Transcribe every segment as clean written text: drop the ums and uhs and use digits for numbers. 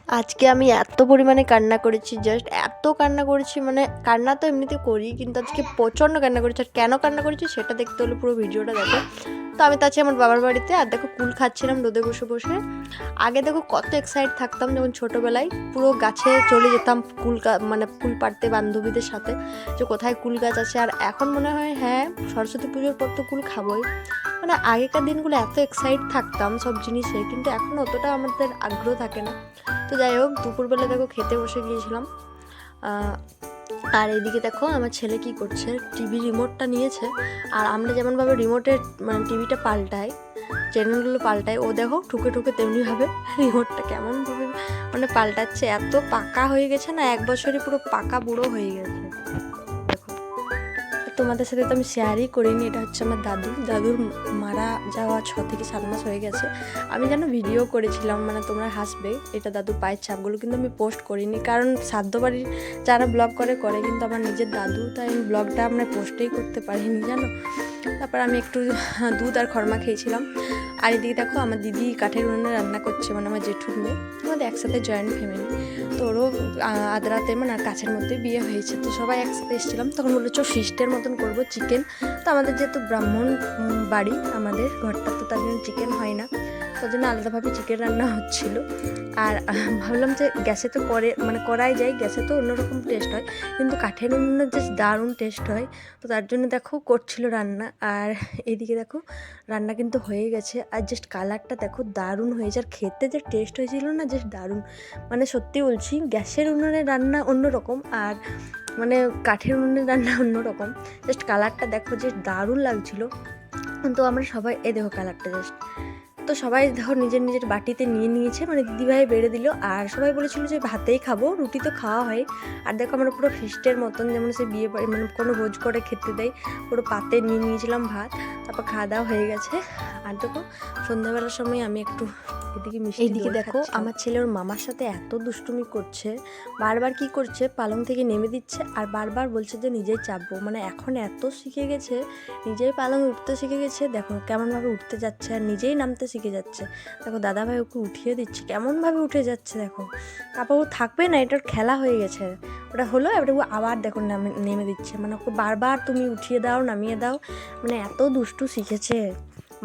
আজকে আমি এত পরিমাণে কান্না করেছি, জাস্ট এত কান্না করেছি, মানে কান্না তো এমনিতে করি, কিন্তু আজকে প্রচণ্ড কান্না করেছি। আর কেন কান্না করেছি সেটা দেখতে হলে পুরো ভিডিওটা দেখো। তো আমি তো আছি আমার বাবার বাড়িতে, আর দেখো কুল খাচ্ছিলাম রোদে বসে বসে। আগে দেখো কত এক্সাইট থাকতাম যখন ছোটোবেলায়, পুরো গাছে চলে যেতাম মানে কুল পাড়তে বান্ধবীদের সাথে, যে কোথায় কুল গাছ আছে। আর এখন মনে হয় হ্যাঁ, সরস্বতী পুজোর পর তো কুল খাবোই। মানে আগেকার দিনগুলো এত এক্সাইট থাকতাম সব জিনিসে, কিন্তু এখন অতটা আমাদের আগ্রহ থাকে না। তো যাই হোক, দুপুরবেলা দেখো খেতে বসে গিয়েছিলাম। আর এদিকে দেখো আমার ছেলে কি করছে, টিভি রিমোটটা নিয়েছে। আর আমরা যেমনভাবে রিমোটের মানে টিভিটা পাল্টাই, চ্যানেলগুলো পাল্টাই, ও দেখো ঠুকে ঠুকে তেমনিভাবে রিমোটটা কেমনভাবে মানে পাল্টাচ্ছে। এত পাকা হয়ে গেছে না, 1 বছরই পুরো পাকা বুড়ো হয়ে গেছে। দেখো, তোমাদের সাথে তো আমি শেয়ারই করিনি, এটা হচ্ছে আমার দাদুর মারা যাওয়া 6 থেকে 7 মাস হয়ে গেছে। আমি যেন ভিডিও করেছিলাম, মানে তোমরা হাসবে, এটা দাদুর পায়ের ছাপগুলো কিন্তু আমি পোস্ট করিনি, কারণ সাধ্য বাড়ির যারা ব্লগ করে কিন্তু আমার নিজের দাদু, তাই আমি ব্লগটা আমরা পোস্টেই করতে পারিনি জানো। তারপর আমি একটু দুধ আর খরমা খেয়েছিলাম। আর এদিকে দেখো আমার দিদি কাঠের উনুনে রান্না করছে, মানে আমার জেঠুর মেয়ে, আমাদের একসাথে জয়েন্ট ফ্যামিলি। তো ওরও আদ্রাতে মানে কাছের মধ্যে বিয়ে হয়েছে, তো সবাই একসাথে এসেছিলাম। তখন বলেছো ফিস্টের মতন করবো চিকেন। তো আমাদের যেহেতু ব্রাহ্মণ বাড়ি আমাদের ঘরটা, তো তার জন্য চিকেন হয় না, তার জন্য আলাদাভাবে চিকেন রান্না হচ্ছিল। আর ভাবলাম যে গ্যাসে তো মানে করাই যায়, গ্যাসে তো অন্যরকম টেস্ট হয়, কিন্তু কাঠের উনুনে যে দারুণ টেস্ট হয়। তো তার জন্য দেখো করছিল রান্না। আর এদিকে দেখো রান্না কিন্তু হয়ে গেছে, আর জাস্ট কালারটা দেখো দারুণ হয়েছে, আর খেতে যে টেস্ট হয়েছিল না, জাস্ট দারুণ। মানে সত্যি বলছি, গ্যাসের উনুনে রান্না অন্যরকম, আর মানে কাঠের উনুনে রান্না অন্যরকম। জাস্ট কালারটা দেখো যে দারুণ লাগছিল। তো আমরা সবাই দেখো কালারটা জাস্ট। তো সবাই দেখো নিজের নিজের বাটিতে নিয়ে নিয়েছে, মানে দিদিভাই বেড়ে দিল। আর সবাই বলেছিল যে ভাতেই খাবো, রুটি তো খাওয়া হয়। আর দেখো আমরা পুরো ফিস্টের মতন, যেমন সে বিয়ে বাড়ি মানে কোনো ভোজ করে খেতে দেয়, পুরো পাতে নিয়ে নিয়েছিলাম ভাত। তারপর খাওয়া দাওয়া হয়ে গেছে। আর দেখো সন্ধ্যাবেলার সময় আমি একটু এইদিকে দেখো আমার ছেলে ওর মামার সাথে এত দুষ্টুমি করছে, বারবার কি করছে, পালং থেকে নেমে দিচ্ছে আর বারবার বলছে যে নিজেই চাপবো। মানে এখন এত শিখে গেছে, নিজেই পালং উঠতে শিখে গেছে, দেখো কেমনভাবে উঠতে যাচ্ছে আর নিজেই নামতে শিখে যাচ্ছে। দেখো দাদাভাই ওকে উঠিয়ে দিচ্ছে, কেমনভাবে উঠে যাচ্ছে দেখো। তারপর ও থাকবে না, এটার খেলা হয়ে গেছে, ওটা হলো এবার ও আবার দেখো নেমে দিচ্ছে, মানে ওকে বারবার তুমি উঠিয়ে দাও নামিয়ে দাও। মানে এত দুষ্টু শিখেছে,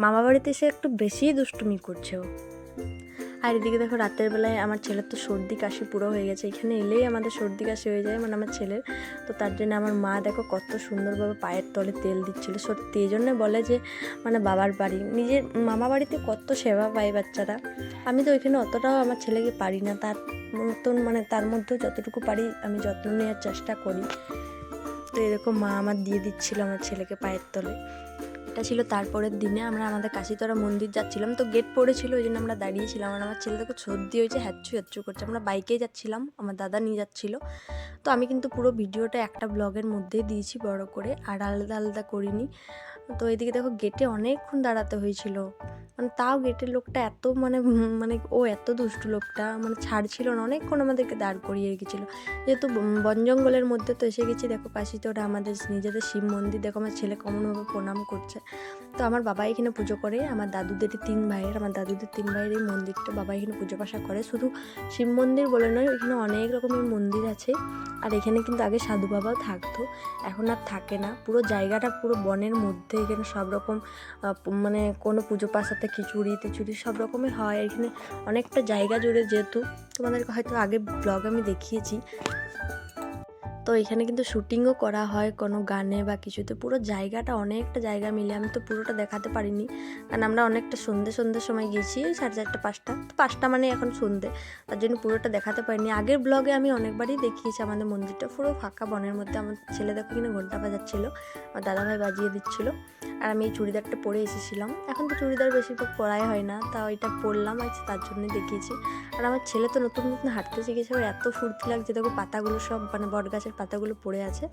মামা বাড়িতে এসে একটু বেশিই দুষ্টুমি করছে ও। আর এদিকে দেখো রাতের বেলায় আমার ছেলের তো সর্দি কাশি পুরো হয়ে গেছে, এখানে এলেই আমাদের সর্দি কাশি হয়ে যায়, মানে আমার ছেলের। তো তার জন্য আমার মা দেখো কত সুন্দরভাবে পায়ের তলে তেল দিচ্ছিলো। সত্যি এই জন্য বলে যে মানে বাবার বাড়ি, নিজের মামা বাড়িতে কত সেবা পায় বাচ্চারা। আমি তো ওইখানে অতটাও আমার ছেলেকে পারি না, তার মতন মানে তার মধ্যেও যতটুকু পারি আমি যত্ন নেওয়ার চেষ্টা করি। তো এরকম মা আমার দিয়ে দিচ্ছিল আমার ছেলেকে পায়ের তলে। এটা ছিল তারপরের দিনে, আমরা আমাদের কাশিতলা মন্দির যাচ্ছিলাম, তো গেট পড়েছিল, ওই জন্য আমরা দাঁড়িয়েছিলাম। আর আমার ছেলে দেখো সর্দি হয়েছে, হ্যাচ্ছু হ্যাচ্ছু করছে। আমরা বাইকেই যাচ্ছিলাম, আমার দাদা নিয়ে যাচ্ছিলো। তো আমি কিন্তু পুরো ভিডিওটা একটা ব্লগের মধ্যেই দিয়েছি বড় করে, আর আলাদা আলাদা করিনি। তো এদিকে দেখো গেটে অনেকক্ষণ দাঁড়াতে হয়েছিল, মানে তাও গেটের লোকটা এত মানে মানে ও এত দুষ্টু লোকটা, মানে ছাড়ছিল না, অনেকক্ষণ আমাদেরকে দাঁড় করিয়ে রেখেছিলো। যেহেতু বন জঙ্গলের মধ্যে তো এসে গেছি, দেখো পাশে তো ওটা আমাদের নিজেদের শিব মন্দির। দেখো আমার ছেলে কেমনভাবে প্রণাম করছে। তো আমার বাবা এখানে পুজো করে, আমার দাদুদের 3 ভাইয়ের, আমার দাদুদের 3 ভাইয়ের এই মন্দিরটা বাবা এখানে পুজো পাশা করে। শুধু শিব মন্দির বলে নয়, এখানে অনেক রকমের মন্দির আছে। আর এখানে কিন্তু আগে সাধু বাবাও থাকতো, এখন আর থাকে না। পুরো জায়গাটা পুরো বনের মধ্যে, এখানে সব রকম মানে কোনো পুজো পাশাতে খিচুড়ি টিচুড়ি সব রকমের হয় এখানে, অনেকটা জায়গা জুড়ে। যেহেতু তোমাদেরকে হয়তো আগে ব্লগ আমি দেখিয়েছি, তো এখানে কিন্তু শুটিংও করা হয় কোনো গানে বা কিছুতে। পুরো জায়গাটা অনেকটা জায়গা মিলে, আমি তো পুরোটা দেখাতে পারিনি, কারণ আমরা অনেকটা সন্ধ্যের সময় গেছি, 4:30 5টা, তো 5টা মানে এখন সন্ধ্যে, তার জন্য পুরোটা দেখাতে পারিনি। আগের ব্লগে আমি অনেকবারই দেখিয়েছি আমাদের মন্দিরটা পুরো ফাঁকা বনের মধ্যে। আমার ছেলে দেখো কিনা ঘন্টা বাজাচ্ছিলো, আমার দাদাভাই বাজিয়ে দিচ্ছিলো। আর আমি এই চুড়িদারটা পরে এসেছিলাম, এখন তো চুড়িদার বেশিরভাগ পরাই হয় না, তাও এটা পরলাম, আর তার জন্যই দেখিয়েছি। আর আমার ছেলে তো নতুন নতুন হাঁটতে শিখেছে, আর এত ফুর্তি লাগছে, দেখো পাতাগুলো সব মানে বট গাছের পাতাগুলো পড়ে আছে,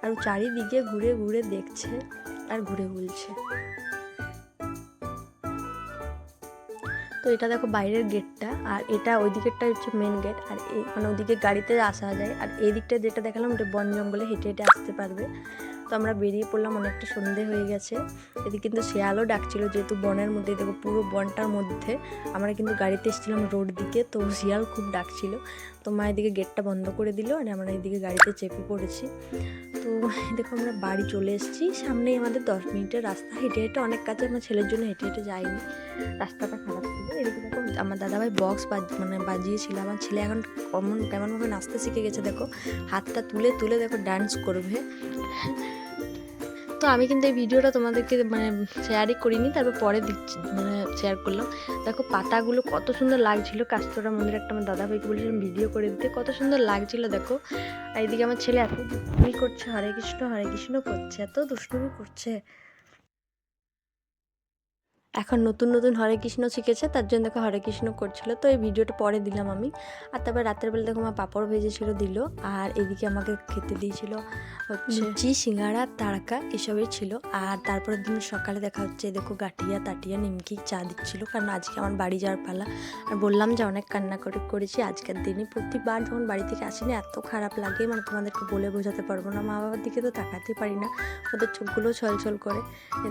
আর চারিদিকে ঘুরে ঘুরে দেখছে আর ঘুরে ঘুরছে। তো এটা দেখো বাইরের গেটটা, আর এটা ওই দিকেরটা হচ্ছে মেন গেট। আর এই মানে ওইদিকে গাড়িতে আসা যায়, আর এই দিকটা যেটা দেখালাম ওটা বন জঙ্গলে হেঁটে হেঁটে আসতে পারবে। তো আমরা বেরিয়ে পড়লাম, অনেকটা সন্ধে হয়ে গেছে। এদিকে কিন্তু শিয়ালও ডাকছিল, যেহেতু বনের মধ্যে, দেখো পুরো বনটার মধ্যে আমরা কিন্তু গাড়িতে এসেছিলাম রোড দিকে, তো শিয়াল খুব ডাকছিল। তো মা এদিকে গেটটা বন্ধ করে দিল আর আমরা এদিকে গাড়িতে চেপে পড়েছি। তো দেখো আমরা বাড়ি চলে এসেছি, সামনেই আমাদের 10 মিনিটের রাস্তা, হেঁটে হেঁটে অনেক কাছে। আমার ছেলের জন্য হেঁটে হেঁটে যাইনি, রাস্তাটা খারাপ ছিল। এদিকে দেখো আমার দাদাভাই বক্স বাজিয়েছিল। আমার ছেলে এখন কেমনভাবে নাচতে শিখে গেছে, দেখো হাতটা তুলে তুলে দেখো ডান্স করবে। তো আমি কিন্তু এই ভিডিওটা তোমাদেরকে শেয়ারই করিনি, তারপর পরে দিচ্ছি, শেয়ার করলাম। দেখো পাতাগুলো কত সুন্দর লাগছিল। কাস্তরা মন্দির একটা আমার দাদাভাইকে বলেছিলাম ভিডিও করে দিতে, কত সুন্দর লাগছিল দেখো। আর এইদিকে আমার ছেলে এত দুষ্টুমি করছে, হরে কৃষ্ণ করছে, এত দুষ্টুমি করছে। এখন নতুন নতুন হরে কৃষ্ণ শিখেছে, তার জন্য দেখো হরে কৃষ্ণ করছিল। তো এই ভিডিওটা পরে দিলাম আমি। আর তারপর রাতের বেলা দেখো আমার পাঁপড় ভেজেছিল, দিল। আর এদিকে আমাকে খেতে দিয়েছিল হচ্ছে লুচি, সিঙ্গাড়া, তাড়কা এসবই ছিল। আর তারপরের দিন সকালে দেখা হচ্ছে দেখো গাঠিয়া তাটিয়া নিমকি চা দিচ্ছিল, কারণ আজকে আমার বাড়ি যাওয়ার পালা। আর বললাম যে অনেক কান্না করেছি আজকের দিনে। প্রতিবার যখন বাড়ি থেকে আসি না, এত খারাপ লাগে, তোমাদেরকে বলে বোঝাতে পারবো না। মা বাবার দিকে তো তাকাতেই পারি না, ওদের চোখগুলো ছলছল করে।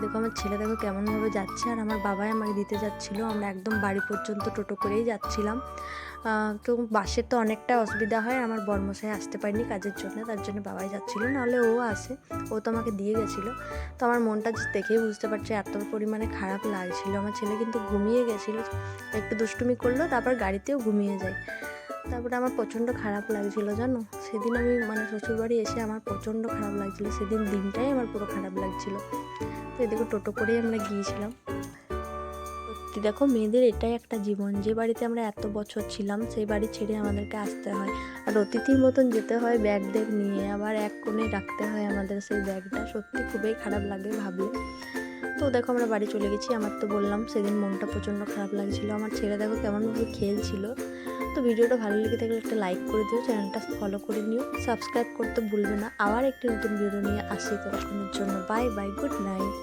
দেখো আমার ছেলে দেখো কেমনভাবে যাচ্ছে, আর আমার বাবাই আমাকে দিতে যাচ্ছিলো। আমরা একদম বাড়ি পর্যন্ত টোটো করেই যাচ্ছিলাম। তো বাসের তো অনেকটা অসুবিধা হয়, আমার বরমশাই আসতে পারেনি কাজের জন্য, তার জন্য বাবাই যাচ্ছিলো, নাহলে ও আসে, ও তো আমাকে দিয়ে গেছিলো। তো আমার মনটা দেখেই বুঝতে পারছি এত পরিমাণে খারাপ লাগছিল। আমার ছেলে কিন্তু ঘুমিয়ে গেছিলো, একটু দুষ্টুমি করলো, তারপর গাড়িতেও ঘুমিয়ে যায়। তারপরে আমার প্রচণ্ড খারাপ লাগছিলো জানো, সেদিন আমি শ্বশুরবাড়ি এসে আমার প্রচণ্ড খারাপ লাগছিলো, সেদিন দিনটাই আমার পুরো খারাপ লাগছিলো। তো এদিকে টোটো করেই আমরা গিয়েছিলাম। সত্যি দেখো মেয়েদের এটাই একটা জীবন, যে বাড়িতে আমরা এত বছর ছিলাম সেই বাড়ি ছেড়ে আমাদেরকে আসতে হয়, আর অতিথির মতন যেতে হয় ব্যাগ নিয়ে, আবার এক কোণে রাখতে হয় আমাদের সেই ব্যাগটা। সত্যি খুবই খারাপ লাগে ভাবলে। তো দেখো আমরা বাড়ি চলে গেছি। আমার তো বললাম সেদিন মনটা প্রচণ্ড খারাপ লাগছিল। আমার ছেলে দেখো কেমনভাবে খেলছিল। তো ভিডিওটা ভালো লেগে থাকলে একটা লাইক করে দিও, চ্যানেলটা ফলো করে নিও, সাবস্ক্রাইব করতে ভুলবে না। আবার একটি নতুন ভিডিও নিয়ে আসি ততক্ষণের জন্য। Bye bye, good night.